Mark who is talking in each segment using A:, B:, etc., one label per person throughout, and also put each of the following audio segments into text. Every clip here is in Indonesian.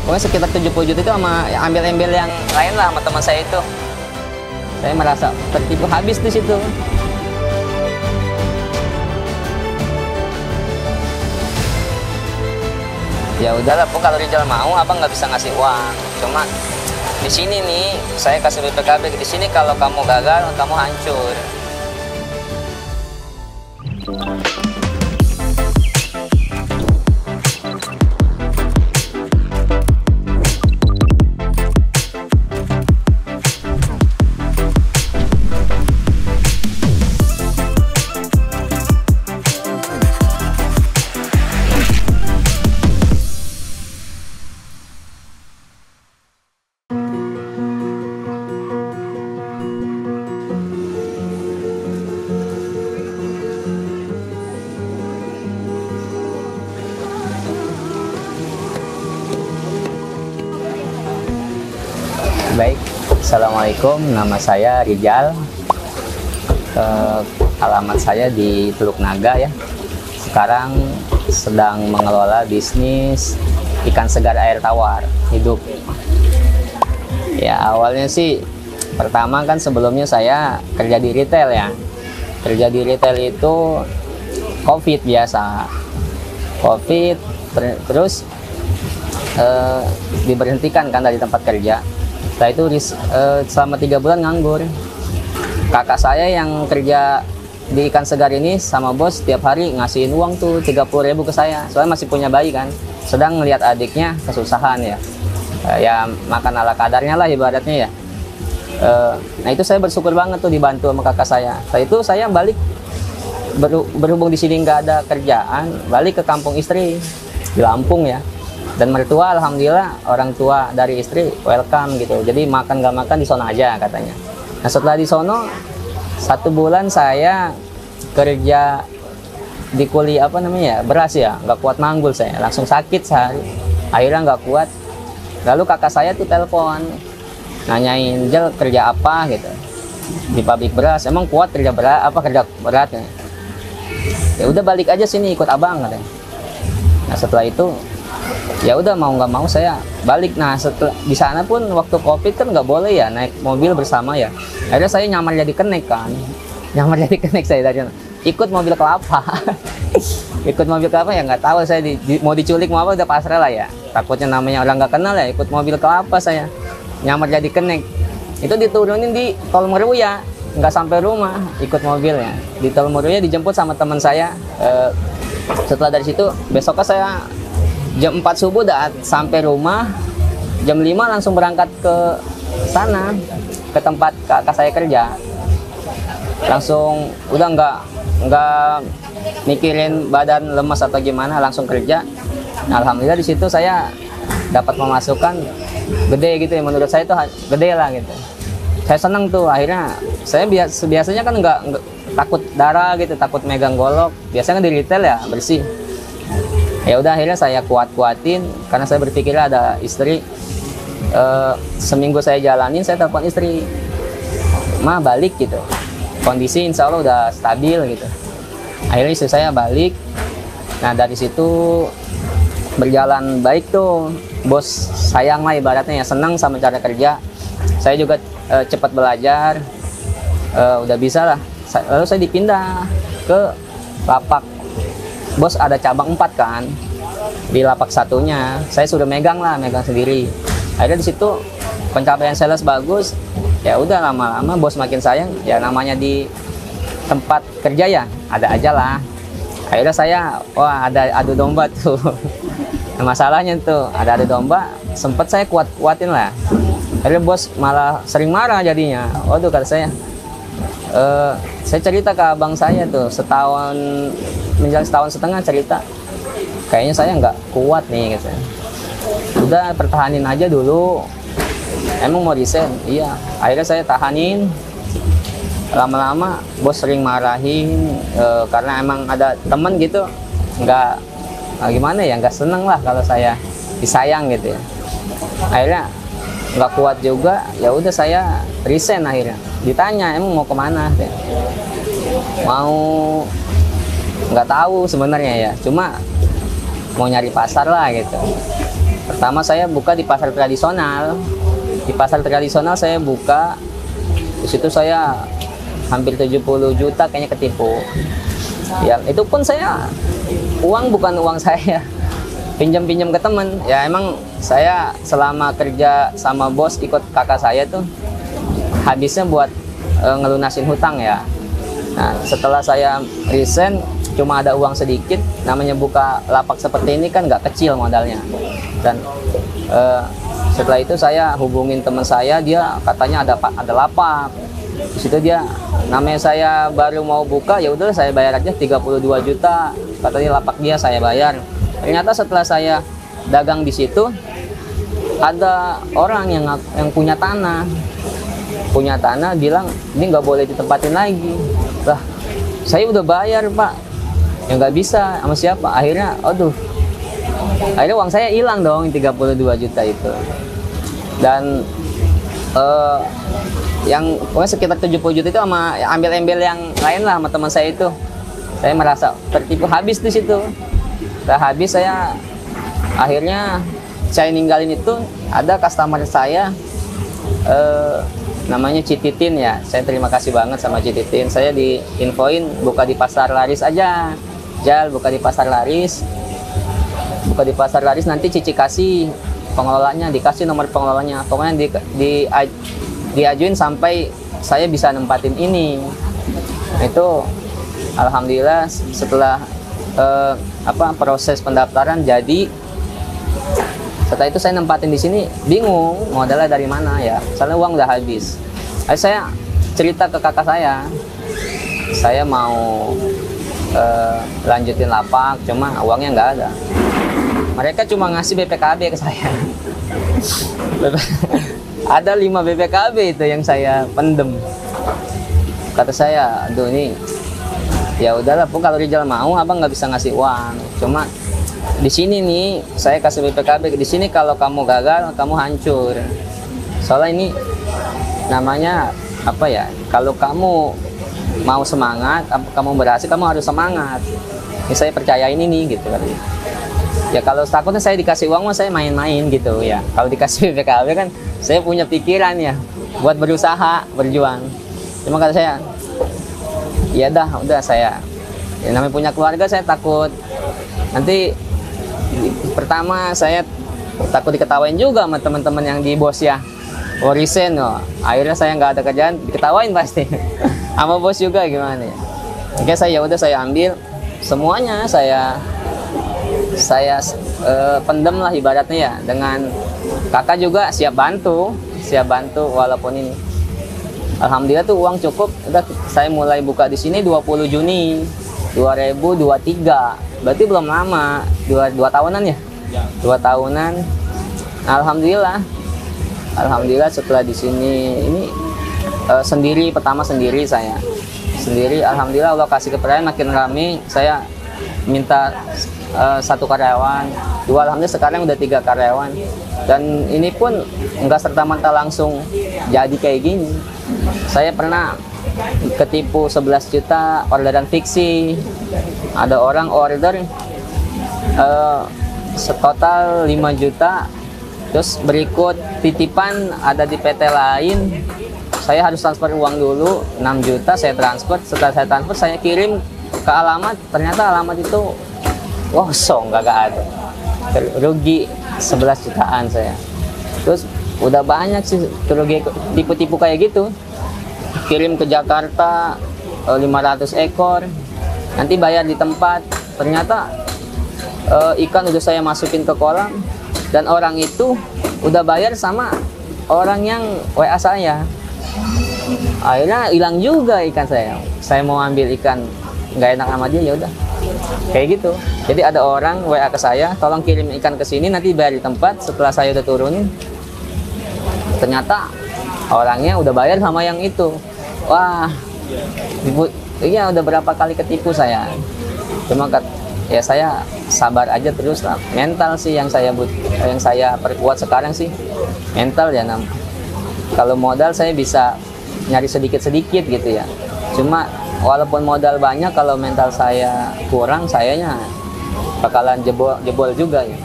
A: pokoknya sekitar 70 juta itu sama embel-embel yang lain lah sama teman saya itu. Saya merasa tertipu habis di situ. Ya udahlah, Bu, kalau Rizal mau, abang nggak bisa ngasih uang. Cuma di sini nih, saya kasih BPKB di sini, kalau kamu gagal, kamu hancur. Baik, Assalamualaikum, nama saya Rizal. Alamat saya di Teluk Naga ya. Sekarang sedang mengelola bisnis ikan segar air tawar hidup. Ya awalnya sih, pertama kan sebelumnya saya kerja di retail ya. Kerja di retail itu COVID biasa. COVID terus diberhentikan kan dari tempat kerja. Setelah itu selama 3 bulan nganggur. Kakak saya yang kerja di ikan segar ini sama bos tiap hari ngasihin uang tuh 30.000 ke saya. Soalnya masih punya bayi kan. Sedang ngelihat adiknya kesusahan ya. Ya makan ala kadarnya lah ibaratnya ya. Nah itu saya bersyukur banget tuh dibantu sama kakak saya. Setelah itu saya balik, berhubung di sini nggak ada kerjaan, balik ke kampung istri di Lampung ya. Dan mertua alhamdulillah orang tua dari istri welcome gitu. Jadi makan gak makan di sono aja katanya. Nah setelah di sono 1 bulan saya kerja di kuli apa namanya ya, beras ya, nggak kuat manggul saya, langsung sakit sehari. Akhirnya nggak kuat. Lalu kakak saya tuh telepon nanyain, Jal kerja apa gitu di pabrik beras, emang kuat kerja berat apa kerja berat ya? Ya udah balik aja sini ikut abang katanya. Nah setelah itu ya udah mau nggak mau saya balik. Nah setelah di sana pun waktu COVID kan nggak boleh ya naik mobil bersama ya. Akhirnya saya nyamar jadi kenek kan, nyamar jadi kenek saya dari sana. Ikut mobil kelapa. Ikut mobil kelapa ya nggak tahu saya mau diculik mau apa udah pasrah lah ya. Takutnya namanya orang nggak kenal ya, ikut mobil kelapa saya nyamar jadi kenek. Itu diturunin di Tol Meruya, nggak sampai rumah ikut mobilnya. Di Tol Meruya dijemput sama teman saya. Setelah dari situ besoknya saya jam 4 subuh udah sampai rumah, jam 5 langsung berangkat ke sana, ke tempat kakak saya kerja. Langsung udah nggak mikirin badan lemas atau gimana, langsung kerja. Nah, alhamdulillah di situ saya dapat pemasukan gede gitu ya, menurut saya itu gede lah gitu. Saya seneng tuh, akhirnya saya biasanya kan nggak takut darah gitu, takut megang golok. Biasanya di retail ya bersih. Ya udah akhirnya saya kuatin karena saya berpikir ada istri. Seminggu saya jalanin, saya telepon istri, Ma balik gitu, kondisi insya Allah udah stabil gitu. Akhirnya istri saya balik. Nah dari situ berjalan baik tuh, bos sayang lah ibaratnya ya, senang sama cara kerja. Saya juga cepat belajar, udah bisa lah. Lalu saya dipindah ke lapak. Bos ada cabang 4 kan, di lapak satunya saya sudah megang sendiri. Akhirnya di situ pencapaian sales bagus. Ya udah lama-lama bos makin sayang. Ya namanya di tempat kerja ya ada aja lah. Akhirnya saya ada adu domba tuh. Masalahnya tuh ada adu domba, sempet saya kuatin lah. Akhirnya bos malah sering marah jadinya. Waduh kata saya cerita ke abang saya tuh menjelang setahun setengah cerita, kayaknya saya nggak kuat nih gitu. Udah pertahanin aja dulu, emang mau resign. Iya, akhirnya saya tahanin. Lama-lama bos sering marahin karena emang ada temen gitu, nggak gimana ya, nggak seneng lah kalau saya disayang gitu ya. Akhirnya nggak kuat juga, ya udah saya resign. Akhirnya ditanya emang mau kemana, mau nggak tahu sebenarnya ya, cuma mau nyari pasar lah gitu. Pertama saya buka di pasar tradisional. Di pasar tradisional saya buka, di situ saya hampir 70 juta kayaknya ketipu. Ya itu pun saya uang bukan uang saya, pinjam-pinjam ke temen. Ya emang saya selama kerja sama bos ikut kakak saya tuh habisnya buat ngelunasin hutang ya. Nah setelah saya resign cuma ada uang sedikit, namanya buka lapak seperti ini kan nggak kecil modalnya. Dan setelah itu saya hubungin teman saya, dia katanya ada lapak. Di situ dia, namanya saya baru mau buka, ya udah saya bayar aja 32 juta. Katanya lapak dia saya bayar. Ternyata setelah saya dagang di situ, ada orang yang punya tanah. Punya tanah bilang, ini nggak boleh ditempatin lagi. Lah, saya udah bayar Pak. Ya nggak bisa, sama siapa? Akhirnya, aduh. Akhirnya uang saya hilang dong, 32 juta itu. Dan yang pokoknya sekitar 70 juta itu sama embel-embel yang lain lah sama teman saya itu. Saya merasa tertipu habis di situ. Setelah habis saya akhirnya saya ninggalin itu. Ada customer saya namanya Cititin ya. Saya terima kasih banget sama Cititin. Saya diinfoin buka di pasar laris aja. Jal buka di pasar laris. Buka di pasar laris, nanti Cici kasih pengelolanya, dikasih nomor pengelolanya. Pokoknya diajuin sampai saya bisa nempatin ini. Itu alhamdulillah setelah proses pendaftaran jadi. Setelah itu saya nempatin di sini, bingung modalnya dari mana ya, soalnya uang udah habis. Lalu saya cerita ke kakak saya mau lanjutin lapak, cuma uangnya nggak ada. Mereka cuma ngasih BPKB ke saya. Ada 5 BPKB itu yang saya pendem. Kata saya, aduh ini, ya udahlah, kalau Rizal mau, abang nggak bisa ngasih uang. Cuma di sini nih, saya kasih BPKB. Di sini kalau kamu gagal, kamu hancur. Soalnya ini namanya apa ya? Kalau kamu mau semangat, kamu berhasil, kamu harus semangat. Ini saya percayain ini gitu kan. Ya kalau takutnya saya dikasih uang, saya main-main gitu ya. Kalau dikasih BPKB kan, saya punya pikiran ya buat berusaha, berjuang. Cuma kata saya, ya udah saya. Ya, namanya punya keluarga, saya takut nanti. Pertama saya takut diketawain juga sama teman-teman yang di bos ya. Oh resign loh. Akhirnya saya nggak ada kerjaan, diketawain pasti. Sama bos juga gimana ya. Oke saya udah saya ambil semuanya, saya pendem lah ibaratnya ya. Dengan kakak juga siap bantu walaupun ini. Alhamdulillah tuh uang cukup. Udah saya mulai buka di sini 20 Juni 2023. Berarti belum lama, 2 tahunan ya? 2 tahunan. Alhamdulillah setelah di sini ini pertama sendiri saya. Sendiri, alhamdulillah Allah kasih kepercayaan makin rame. Saya minta 1 karyawan, 2, alhamdulillah sekarang udah 3 karyawan. Dan ini pun enggak serta-merta langsung jadi kayak gini. Saya pernah ketipu 11 juta orderan fiksi. Ada orang order setotal 5 juta, terus berikut titipan ada di PT lain. Saya harus transfer uang dulu 6 juta, saya transfer. Setelah saya transfer, saya kirim ke alamat, ternyata alamat itu kosong, gak ada. Rugi 11 jutaan saya. Terus udah banyak sih rugi tipu-tipu kayak gitu. Kirim ke Jakarta 500 ekor, nanti bayar di tempat. Ternyata ikan udah saya masukin ke kolam, dan orang itu udah bayar sama orang yang WA saya. Akhirnya hilang juga ikan saya. Saya mau ambil ikan, nggak enak sama dia, ya udah kayak gitu. Jadi ada orang WA ke saya, tolong kirim ikan ke sini, nanti bayar di tempat. Setelah saya udah turunin, ternyata orangnya udah bayar sama yang itu. Wah, iya udah berapa kali ketipu saya. Cuma ya saya sabar aja terus lah. Mental sih yang saya perkuat sekarang sih, mental ya. Kalau modal saya bisa nyari sedikit-sedikit gitu ya. Cuma walaupun modal banyak, kalau mental saya kurang, sayanya bakalan jebol juga ya.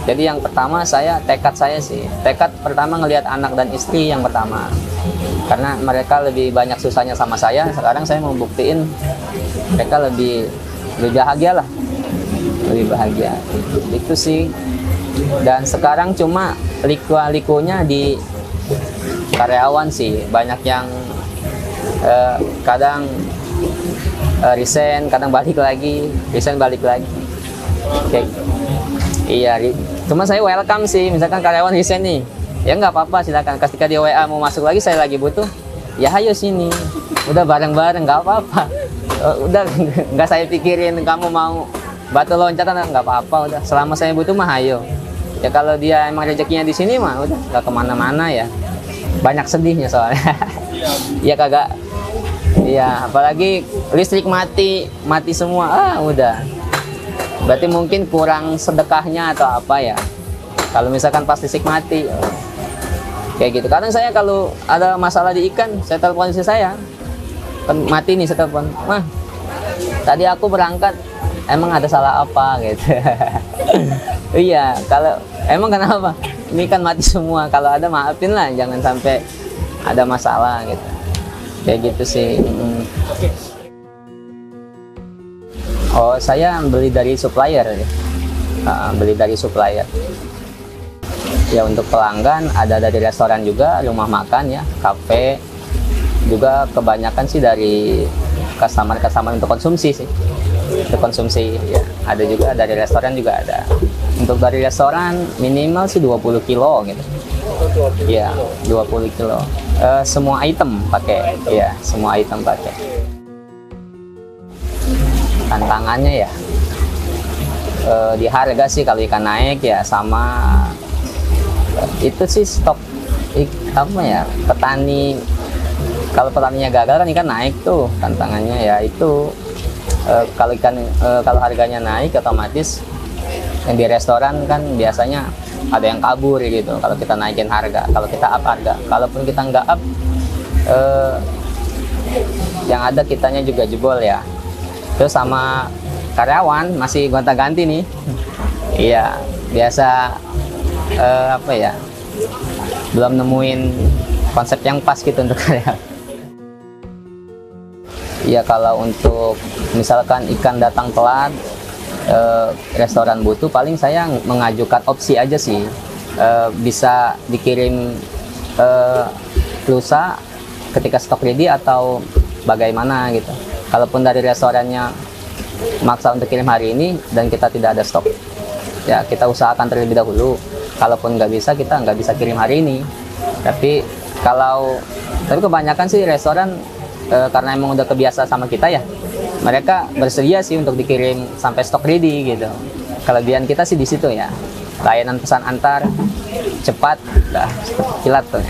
A: Jadi yang pertama tekad pertama ngelihat anak dan istri yang pertama, karena mereka lebih banyak susahnya sama saya. Sekarang saya mau buktiin mereka lebih bahagia lah, lebih bahagia itu sih. Dan sekarang cuma liku-likunya di karyawan sih, banyak yang kadang resign, kadang balik lagi, resign balik lagi. Oke. Iya, cuma saya welcome sih, misalkan karyawan resign nih, ya nggak apa-apa, silakan. Ketika dia WA mau masuk lagi, saya lagi butuh, ya ayo sini, udah bareng-bareng, nggak apa-apa. Udah nggak saya pikirin kamu mau batu loncatan, nggak apa-apa, udah selama saya butuh mah ayo. Ya kalau dia emang rezekinya di sini mah udah nggak kemana-mana ya. Banyak sedihnya soalnya. Ya kagak. Ya apalagi listrik mati semua, udah. Berarti mungkin kurang sedekahnya atau apa ya. Kalau misalkan pas listrik mati, kayak gitu. Kadang saya kalau ada masalah di ikan, saya telepon istri saya, kan mati nih, saya telepon, mah tadi aku berangkat, emang ada salah apa gitu. Iya, kalau emang kenapa? Ini kan mati semua. Kalau ada maafin lah, jangan sampai ada masalah gitu. Kayak gitu sih. Oh, saya beli dari supplier. Beli dari supplier. Ya untuk pelanggan ada dari restoran juga, rumah makan ya, kafe. Juga kebanyakan sih dari customer untuk konsumsi sih. Untuk konsumsi ya. Ada juga dari restoran juga ada. Untuk dari restoran minimal sih 20 kilo gitu. Iya, 20 kilo. Semua item pakai. Iya, semua item pakai. Tantangannya ya di harga sih, kalau ikan naik ya sama itu sih stok apa ya, petani. Kalau petaninya gagal kan ikan naik tuh, tantangannya ya itu kalau harganya naik otomatis yang di restoran kan biasanya ada yang kabur gitu kalau kita naikin harga, kalau kita up harga. Kalaupun kita nggak up, yang ada kitanya juga jebol ya. Terus sama karyawan masih gonta-ganti nih. Iya, biasa apa ya, belum nemuin konsep yang pas gitu untuk karyawan. Iya, kalau untuk misalkan ikan datang telat, restoran butuh, paling saya mengajukan opsi aja sih, bisa dikirim lusa ketika stok ready atau bagaimana gitu. Kalaupun dari restorannya maksa untuk kirim hari ini dan kita tidak ada stok, ya kita usahakan terlebih dahulu. Kalaupun nggak bisa, kita nggak bisa kirim hari ini. Tapi kebanyakan sih restoran karena emang udah kebiasa sama kita ya, mereka bersedia sih untuk dikirim sampai stok ready gitu. Kelebihan kita sih di situ ya, layanan pesan antar cepat, kilat tuh.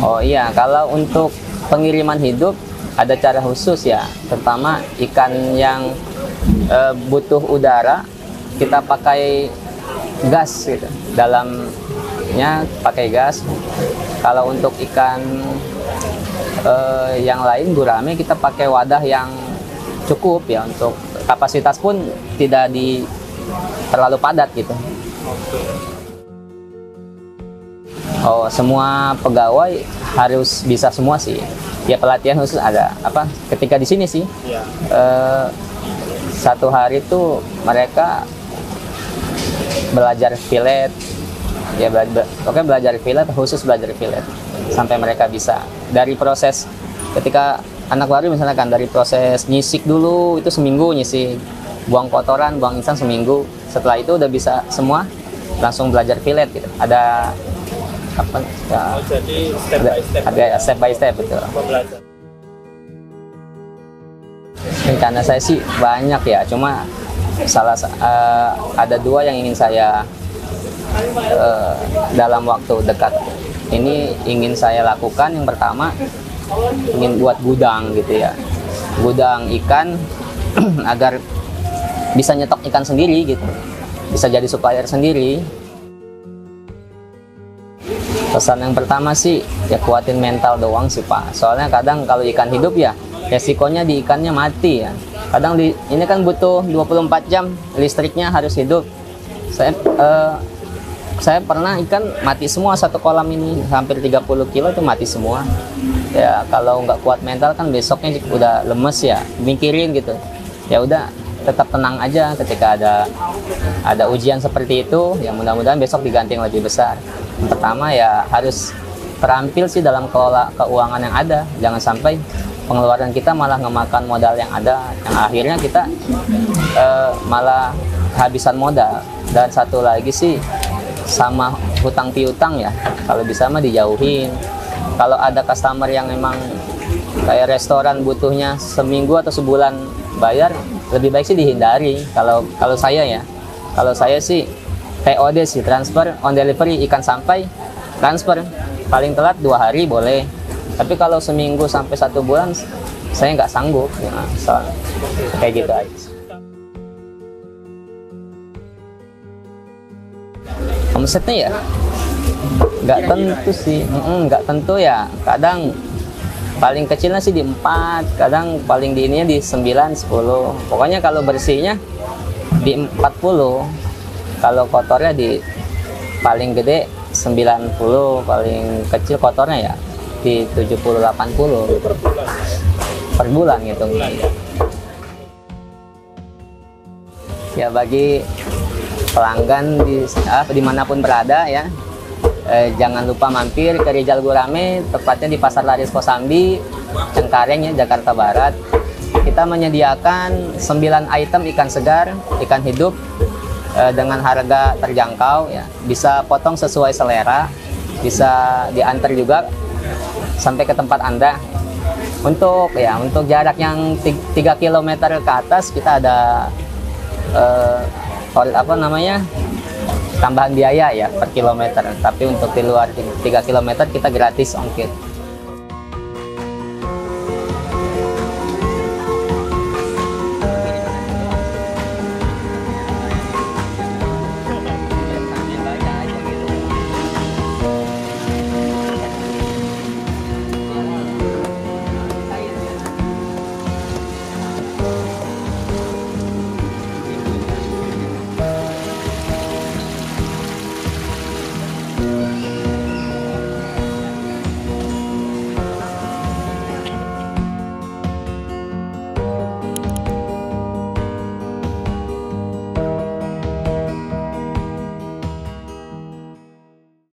A: Oh iya, kalau untuk pengiriman hidup ada cara khusus ya. Pertama, ikan yang butuh udara kita pakai gas gitu, dalamnya pakai gas. Kalau untuk ikan yang lain gurame, kita pakai wadah yang cukup ya, untuk kapasitas pun tidak terlalu padat gitu. Oh, semua pegawai harus bisa semua sih. Ya pelatihan khusus ada. Apa? Ketika di sini sih, satu hari itu mereka belajar fillet. Ya belajar fillet, khusus belajar fillet sampai mereka bisa. Dari proses ketika anak baru misalkan, dari proses nyisik dulu itu seminggu nyisik, buang kotoran, buang insang seminggu. Setelah itu udah bisa semua, langsung belajar fillet gitu. Ada apa ya,
B: jadi step by step,
A: ada step by step betul. Rencana saya sih banyak ya, cuma ada dua yang ingin saya dalam waktu dekat ini ingin saya lakukan. Yang pertama, ingin buat gudang gitu ya, gudang ikan agar bisa nyetok ikan sendiri gitu, bisa jadi supplier sendiri. Pesan yang pertama sih ya, kuatin mental doang sih Pak. Soalnya kadang kalau ikan hidup ya resikonya di ikannya mati ya. Kadang ini kan butuh 24 jam listriknya harus hidup. Saya pernah ikan mati semua satu kolam ini, hampir 30 kilo itu mati semua. Ya kalau nggak kuat mental kan besoknya udah lemes ya, mikirin gitu. Ya udah tetap tenang aja ketika ada ujian seperti itu. Ya mudah-mudahan besok diganti yang lebih besar. Yang pertama ya harus terampil sih dalam kelola keuangan yang ada. Jangan sampai pengeluaran kita malah ngemakan modal yang ada, yang akhirnya kita malah kehabisan modal. Dan satu lagi sih sama hutang piutang ya, kalau bisa mah dijauhin. Kalau ada customer yang memang kayak restoran butuhnya seminggu atau sebulan bayar, lebih baik sih dihindari. Kalau saya sih TOD sih, transfer on delivery, ikan sampai transfer, paling telat 2 hari boleh. Tapi kalau seminggu sampai 1 bulan, saya nggak sanggup. Ya, kayak gitu aja. Omsetnya ya, nggak tentu sih. Nggak tentu ya. Kadang paling kecilnya sih di 4, kadang paling di ininya di 9, 10. Pokoknya kalau bersihnya di 40, kalau kotornya di paling gede 90, paling kecil kotornya ya di 70-80 per bulan gitu. Ya bagi pelanggan dimanapun berada ya, jangan lupa mampir ke Rizal Gurame, tepatnya di Pasar Laris Kosambi, Cengkareng ya, Jakarta Barat. Kita menyediakan 9 item ikan segar, ikan hidup dengan harga terjangkau ya, bisa potong sesuai selera, bisa diantar juga sampai ke tempat Anda. Untuk jarak yang 3 km ke atas kita ada tambahan biaya ya per kilometer. Tapi untuk di luar 3 km kita gratis ongkir.